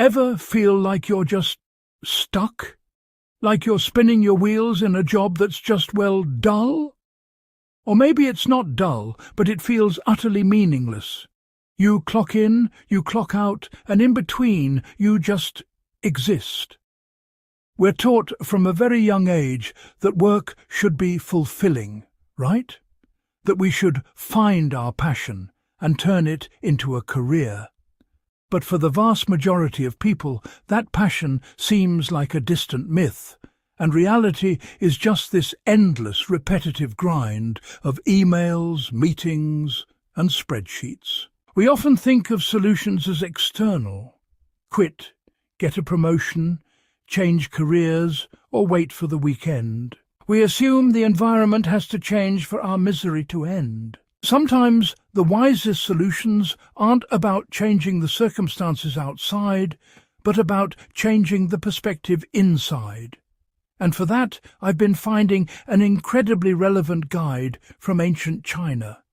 Ever feel like you're just stuck? Like you're spinning your wheels in a job that's just, well, dull? Or maybe it's not dull, but it feels utterly meaningless. You clock in, you clock out, and in between you just exist. We're taught from a very young age that work should be fulfilling, right? That we should find our passion and turn it into a career. But for the vast majority of people, that passion seems like a distant myth, and reality is just this endless, repetitive grind of emails, meetings, and spreadsheets. We often think of solutions as external. Quit, get a promotion, change careers, or wait for the weekend. We assume the environment has to change for our misery to end. Sometimes the wisest solutions aren't about changing the circumstances outside, but about changing the perspective inside. And for that, I've been finding an incredibly relevant guide from ancient China,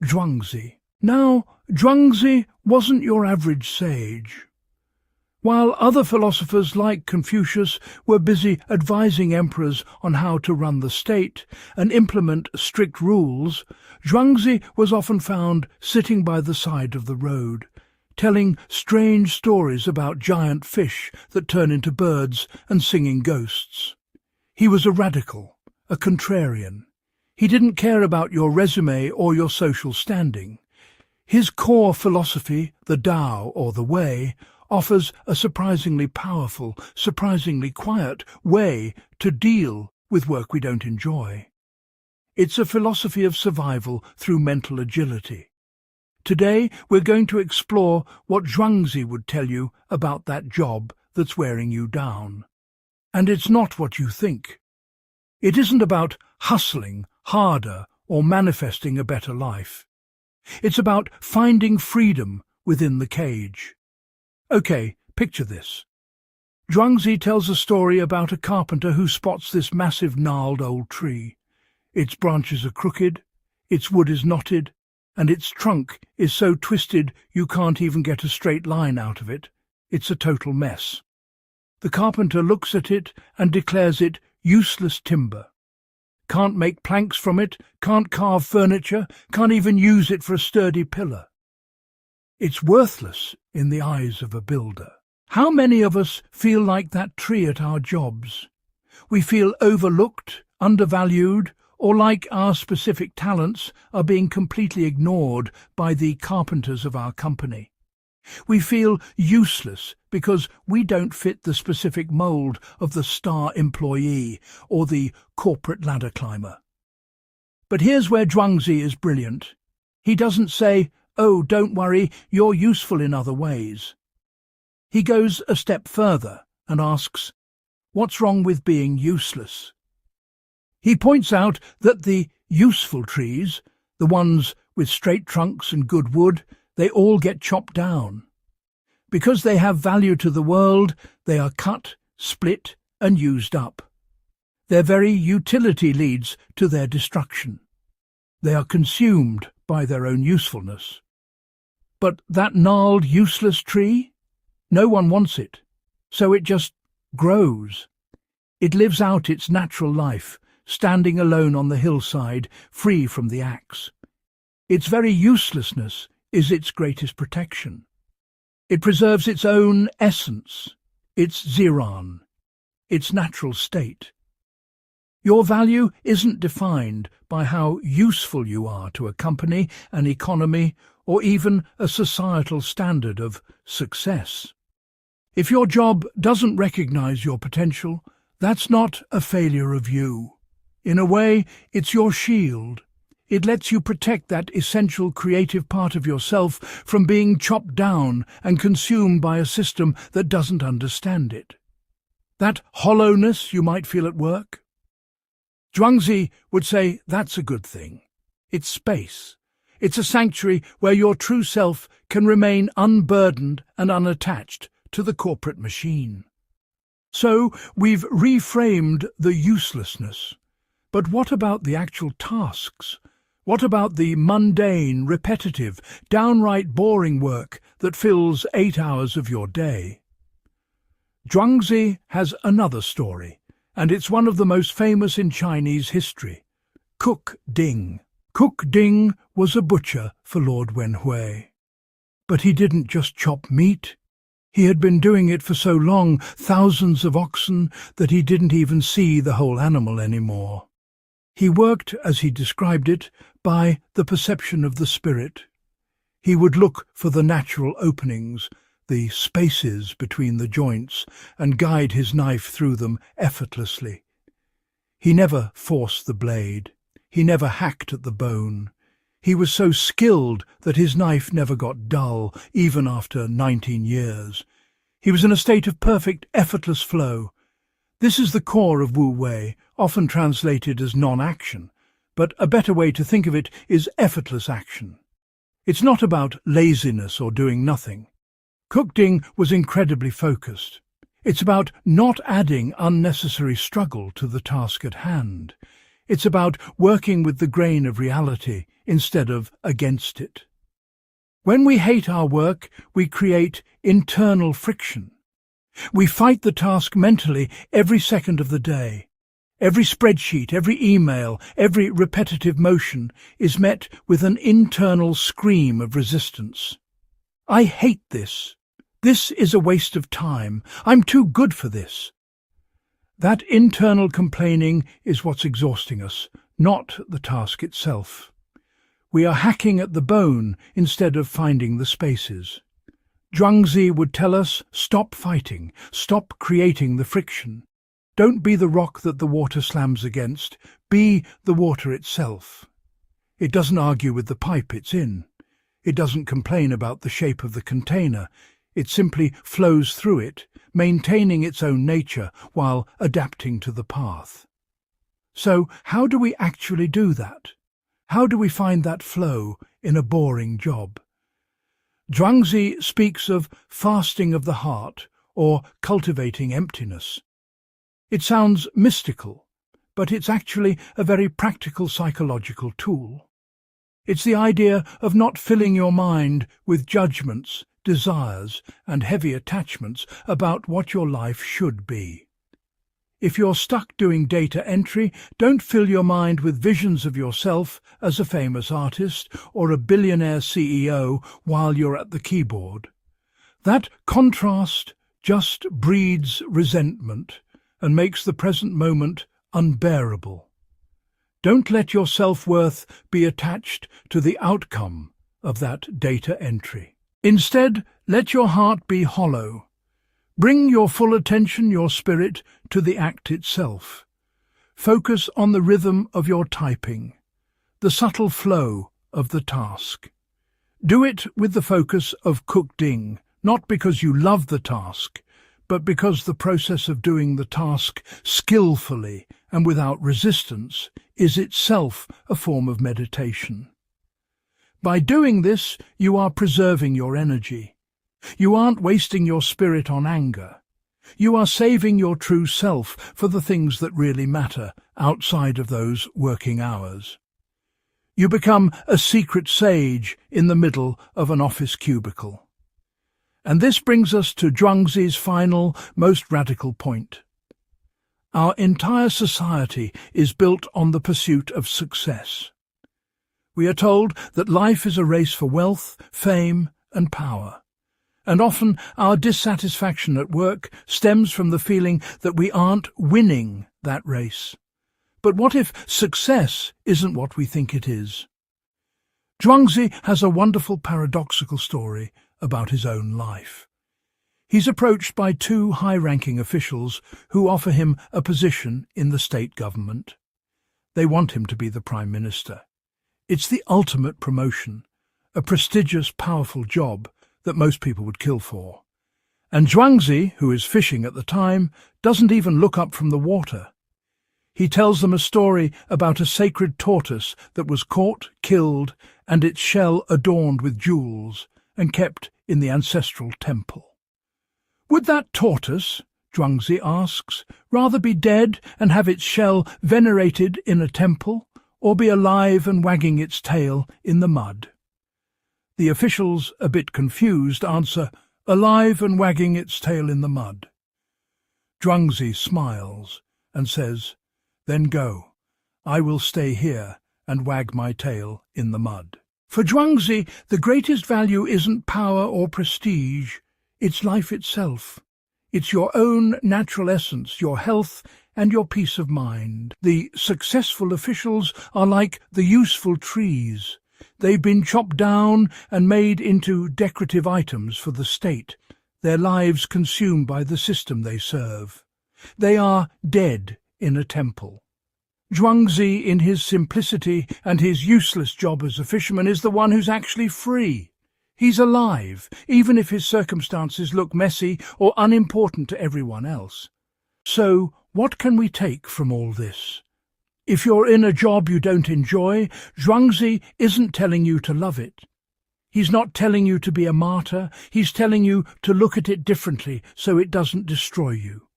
Zhuangzi. Now, Zhuangzi wasn't your average sage. While other philosophers like Confucius were busy advising emperors on how to run the state and implement strict rules, Zhuangzi was often found sitting by the side of the road, telling strange stories about giant fish that turn into birds and singing ghosts. He was a radical, a contrarian. He didn't care about your resume or your social standing. His core philosophy, the Tao or the Wei, offers a surprisingly powerful, surprisingly quiet way to deal with work we don't enjoy. It's a philosophy of survival through mental agility. Today we're going to explore what Zhuangzi would tell you about that job that's wearing you down. And it's not what you think. It isn't about hustling harder or manifesting a better life. It's about finding freedom within the cage. Okay, picture this. Zhuangzi tells a story about a carpenter who spots this massive gnarled old tree. Its branches are crooked, its wood is knotted, and its trunk is so twisted you can't even get a straight line out of it. It's a total mess. The carpenter looks at it and declares it useless timber. Can't make planks from it, can't carve furniture, can't even use it for a sturdy pillar. It's worthless in the eyes of a builder. How many of us feel like that tree at our jobs? We feel overlooked, undervalued, or like our specific talents are being completely ignored by the carpenters of our company. We feel useless because we don't fit the specific mold of the star employee or the corporate ladder climber. But here's where Zhuangzi is brilliant. He doesn't say, "Oh, don't worry, you're useful in other ways." He goes a step further and asks, what's wrong with being useless? He points out that the useful trees, the ones with straight trunks and good wood, they all get chopped down. Because they have value to the world, they are cut, split, and used up. Their very utility leads to their destruction. They are consumed by their own usefulness. But that gnarled, useless tree? No one wants it, so it just grows. It lives out its natural life, standing alone on the hillside, free from the axe. Its very uselessness is its greatest protection. It preserves its own essence, its ziran, its natural state. Your value isn't defined by how useful you are to a company, an economy, or even a societal standard of success. If your job doesn't recognize your potential, that's not a failure of you. In a way, it's your shield. It lets you protect that essential creative part of yourself from being chopped down and consumed by a system that doesn't understand it. That hollowness you might feel at work? Zhuangzi would say that's a good thing. It's space. It's a sanctuary where your true self can remain unburdened and unattached to the corporate machine. So we've reframed the uselessness. But what about the actual tasks? What about the mundane, repetitive, downright boring work that fills 8 hours of your day? Zhuangzi has another story, and it's one of the most famous in Chinese history. Cook Ding. Cook Ding was a butcher for Lord Wen Hui. But he didn't just chop meat. He had been doing it for so long, thousands of oxen, that he didn't even see the whole animal anymore. He worked, as he described it, by the perception of the spirit. He would look for the natural openings, the spaces between the joints, and guide his knife through them effortlessly. He never forced the blade. He never hacked at the bone. He was so skilled that his knife never got dull, even after 19 years. He was in a state of perfect, effortless flow. This is the core of Wu Wei, often translated as non-action, but a better way to think of it is effortless action. It's not about laziness or doing nothing. Cook Ding was incredibly focused. It's about not adding unnecessary struggle to the task at hand. It's about working with the grain of reality instead of against it. When we hate our work, we create internal friction. We fight the task mentally every second of the day. Every spreadsheet, every email, every repetitive motion is met with an internal scream of resistance. I hate this. This is a waste of time. I'm too good for this. That internal complaining is what's exhausting us, not the task itself. We are hacking at the bone instead of finding the spaces. Zhuangzi would tell us, stop fighting, stop creating the friction. Don't be the rock that the water slams against, be the water itself. It doesn't argue with the pipe it's in. It doesn't complain about the shape of the container. It simply flows through it, maintaining its own nature while adapting to the path. So how do we actually do that? How do we find that flow in a boring job? Zhuangzi speaks of fasting of the heart or cultivating emptiness. It sounds mystical, but it's actually a very practical psychological tool. It's the idea of not filling your mind with judgments, desires, and heavy attachments about what your life should be. If you're stuck doing data entry, don't fill your mind with visions of yourself as a famous artist or a billionaire CEO while you're at the keyboard. That contrast just breeds resentment and makes the present moment unbearable. Don't let your self-worth be attached to the outcome of that data entry. Instead, let your heart be hollow. Bring your full attention, your spirit, to the act itself. Focus on the rhythm of your typing, the subtle flow of the task. Do it with the focus of Cook Ding, not because you love the task, but because the process of doing the task skillfully and without resistance is itself a form of meditation. By doing this, you are preserving your energy. You aren't wasting your spirit on anger. You are saving your true self for the things that really matter outside of those working hours. You become a secret sage in the middle of an office cubicle. And this brings us to Zhuangzi's final, most radical point. Our entire society is built on the pursuit of success. We are told that life is a race for wealth, fame, and power. And often our dissatisfaction at work stems from the feeling that we aren't winning that race. But what if success isn't what we think it is? Zhuangzi has a wonderful paradoxical story about his own life. He's approached by two high-ranking officials who offer him a position in the state government. They want him to be the Prime Minister. It's the ultimate promotion, a prestigious, powerful job that most people would kill for. And Zhuangzi, who is fishing at the time, doesn't even look up from the water. He tells them a story about a sacred tortoise that was caught, killed, and its shell adorned with jewels and kept in the ancestral temple. Would that tortoise, Zhuangzi asks, rather be dead and have its shell venerated in a temple, or be alive and wagging its tail in the mud? The officials, a bit confused, answer, alive and wagging its tail in the mud. Zhuangzi smiles and says, "Then go. I will stay here and wag my tail in the mud." For Zhuangzi, the greatest value isn't power or prestige, it's life itself. It's your own natural essence, your health and your peace of mind. The successful officials are like the useful trees. They've been chopped down and made into decorative items for the state, their lives consumed by the system they serve. They are dead in a temple. Zhuangzi, in his simplicity and his useless job as a fisherman, is the one who's actually free. He's alive, even if his circumstances look messy or unimportant to everyone else. So, what can we take from all this? If you're in a job you don't enjoy, Zhuangzi isn't telling you to love it. He's not telling you to be a martyr, he's telling you to look at it differently so it doesn't destroy you.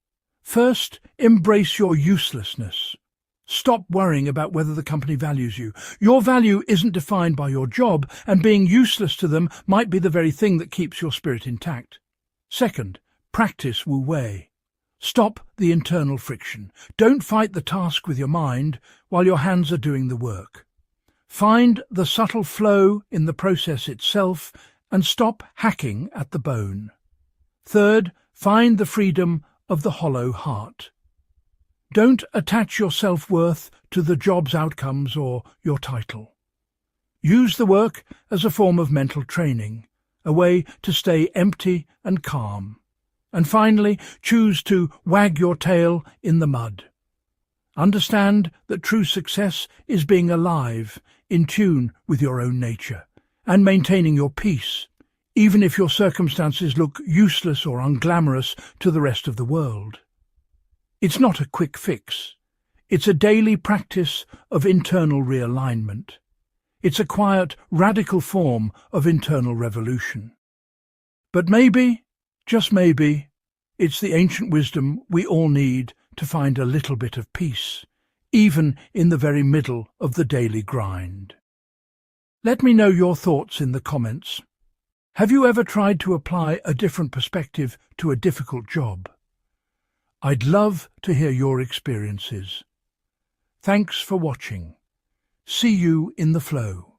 First, embrace your uselessness. Stop worrying about whether the company values you. Your value isn't defined by your job, and being useless to them might be the very thing that keeps your spirit intact. Second, practice Wu Wei. Stop the internal friction. Don't fight the task with your mind while your hands are doing the work. Find the subtle flow in the process itself and stop hacking at the bone. Third, find the freedom of the hollow heart. Don't attach your self-worth to the job's outcomes or your title. Use the work as a form of mental training, a way to stay empty and calm. And finally, choose to wag your tail in the mud. Understand that true success is being alive, in tune with your own nature, and maintaining your peace, even if your circumstances look useless or unglamorous to the rest of the world. It's not a quick fix. It's a daily practice of internal realignment. It's a quiet, radical form of internal revolution. But maybe, just maybe, it's the ancient wisdom we all need to find a little bit of peace, even in the very middle of the daily grind. Let me know your thoughts in the comments. Have you ever tried to apply a different perspective to a difficult job? I'd love to hear your experiences. Thanks for watching. See you in the flow.